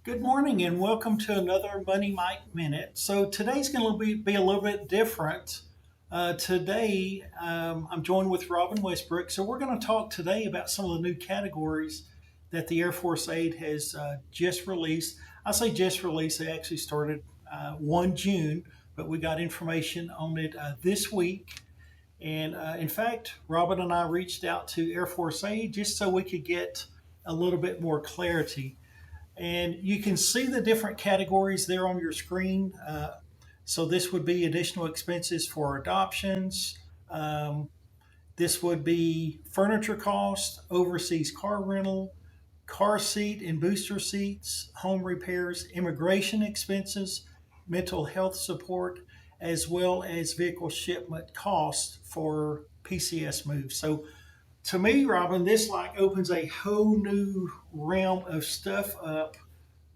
Good morning and welcome to another Money Mike Minute. So today's going to be a little bit different. Today I'm joined with Robin Westbrook. So we're going to talk today about some of the new categories that the Air Force Aid has just released. I say just released, they actually started 1 June, but we got information on it this week. And in fact, Robin and I reached out to Air Force Aid just so we could get a little bit more clarity. And you can see the different categories there on your screen. So this would be additional expenses for adoptions. This would be furniture cost, overseas car rental, car seat and booster seats, home repairs, immigration expenses, mental health support, as well as vehicle shipment costs for PCS moves. So to me, Robin, this like opens a whole new realm of stuff up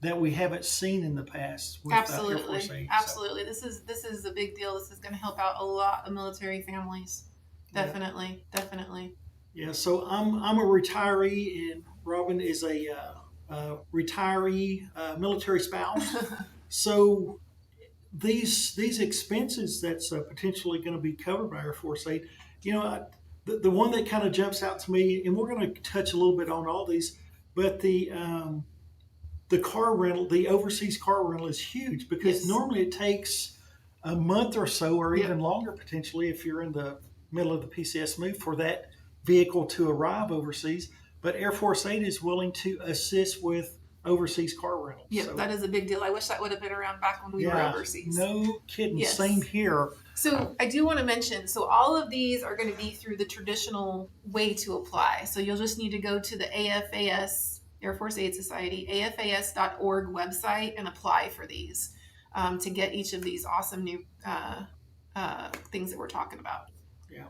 that we haven't seen in the past with Air Force Aid. Absolutely. This is a big deal. This is going to help out a lot of military families. Definitely. Yeah. So I'm a retiree, and Robin is a retiree military spouse. So these expenses that's potentially going to be covered by Air Force Aid, the one that kind of jumps out to me, and we're going to touch a little bit on all these, but the car rental, the overseas car rental is huge because normally it takes a month or so, or even longer potentially, if you're in the middle of the PCS move, for that vehicle to arrive overseas. But Air Force Aid is willing to assist with overseas car rentals. Yeah, so that is a big deal. I wish that would have been around back when we were overseas. No kidding. Yes. Same here. So I do want to mention, so all of these are going to be through the traditional way to apply. So you'll just need to go to the AFAS, Air Force Aid Society, AFAS.org website and apply for these to get each of these awesome new things that we're talking about. Yeah.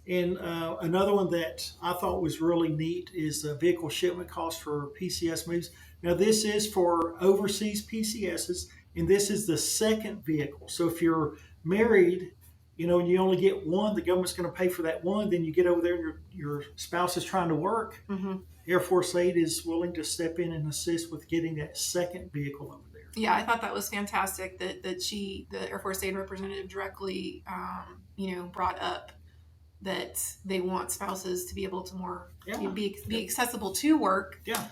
And another one that I thought was really neat is vehicle shipment costs for PCS moves. Now, this is for overseas PCSs, and this is the second vehicle. So if you're married, and you only get one, the government's going to pay for that one. Then you get over there and your spouse is trying to work. Mm-hmm. Air Force Aid is willing to step in and assist with getting that second vehicle over there. Yeah, I thought that was fantastic that the Air Force Aid representative directly, brought up that they want spouses to be able to more be accessible to work. Yeah.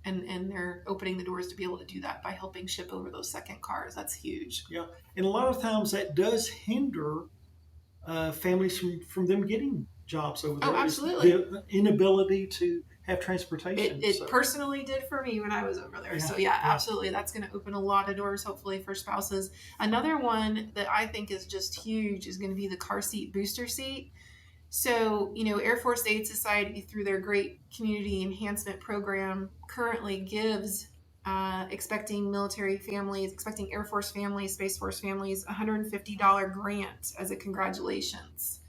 And they're opening the doors to be able to do that by helping ship over those second cars. That's huge. Yeah. And a lot of times that does hinder families from them getting jobs over there. Oh, absolutely. The inability to have transportation. It personally did for me when I was over there. Yeah, so absolutely. That's going to open a lot of doors, hopefully, for spouses. Another one that I think is just huge is going to be the car seat booster seat. So, Air Force Aid Society, through their great community enhancement program, currently gives expecting Air Force families, Space Force families, $150 grant as a congratulations.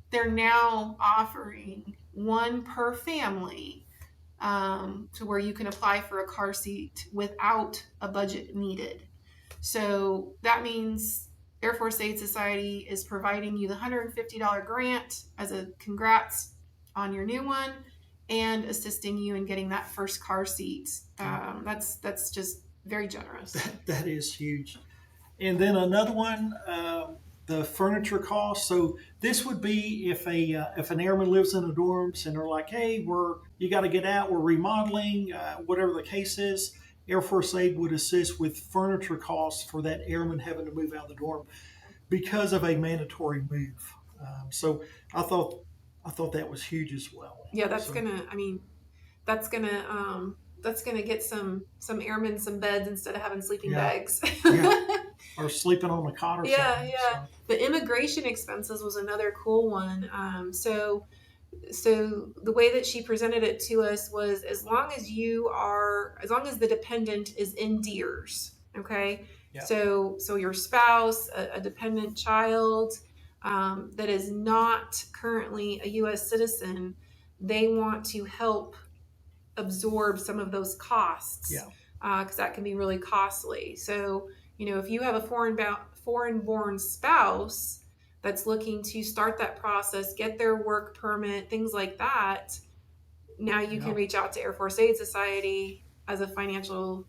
They're now offering one per family to where you can apply for a car seat without a budget needed. So that means Air Force Aid Society is providing you the $150 grant as a congrats on your new one and assisting you in getting that first car seat. That's just very generous. That is huge. And then another one, the furniture cost. So this would be if an airman lives in a dorms and they're like, hey, you got to get out, we're remodeling, whatever the case is. Air Force Aid would assist with furniture costs for that airman having to move out of the dorm because of a mandatory move. So I thought that was huge as well. Yeah, that's gonna get some airmen some beds instead of having sleeping bags. Or sleeping on a cot or something. Yeah. The immigration expenses was another cool one. So the way that she presented it to us was as long as the dependent is in DEERS, okay? Yeah. So your spouse, a dependent child that is not currently a U.S. citizen, they want to help absorb some of those costs. Yeah. Because that can be really costly. So, if you have a foreign-born spouse that's looking to start that process, get their work permit, things like that, now you can reach out to Air Force Aid Society as a financial,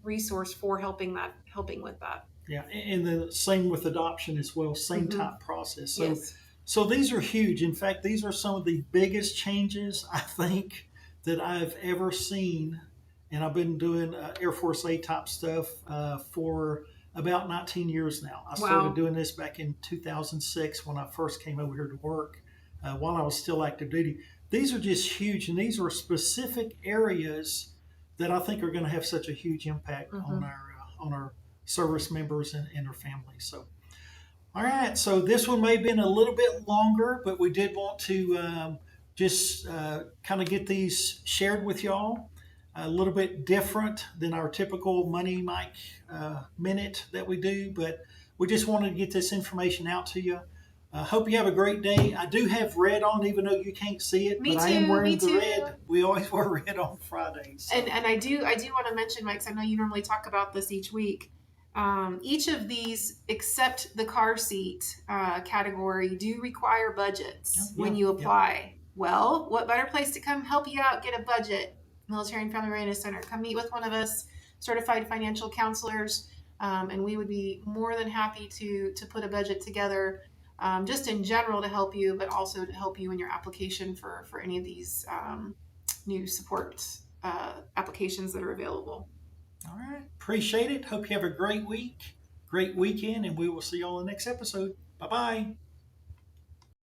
resource for helping with that. Yeah, and the same with adoption as well, same Mm-hmm. type process. So, Yes. so these are huge. In fact, these are some of the biggest changes I think that I've ever seen. And I've been doing Air Force A type stuff for about 19 years now. I started Wow. doing this back in 2006 when I first came over here to work while I was still active duty. These are just huge, and these are specific areas that I think are going to have such a huge impact Mm-hmm. on our service members and their families. So, all right. So this one may have been a little bit longer, but we did want to just kind of get these shared with y'all. A little bit different than our typical Money Mike minute that we do, but we just wanted to get this information out to you. Hope you have a great day. I do have red on, even though you can't see it, Me but I too, am me wearing the too. red. We always wear red on Fridays. So. And I do want to mention, Mike, 'cause I know you normally talk about this each week. Each of these, except the car seat category, do require budgets when you apply. Well, what better place to come help you out get a budget? Military and Family Readiness Center. Come meet with one of us, certified financial counselors, and we would be more than happy to put a budget together, just in general to help you, but also to help you in your application for any of these new support applications that are available. All right. Appreciate it. Hope you have a great week, great weekend, and we will see you on the next episode. Bye-bye.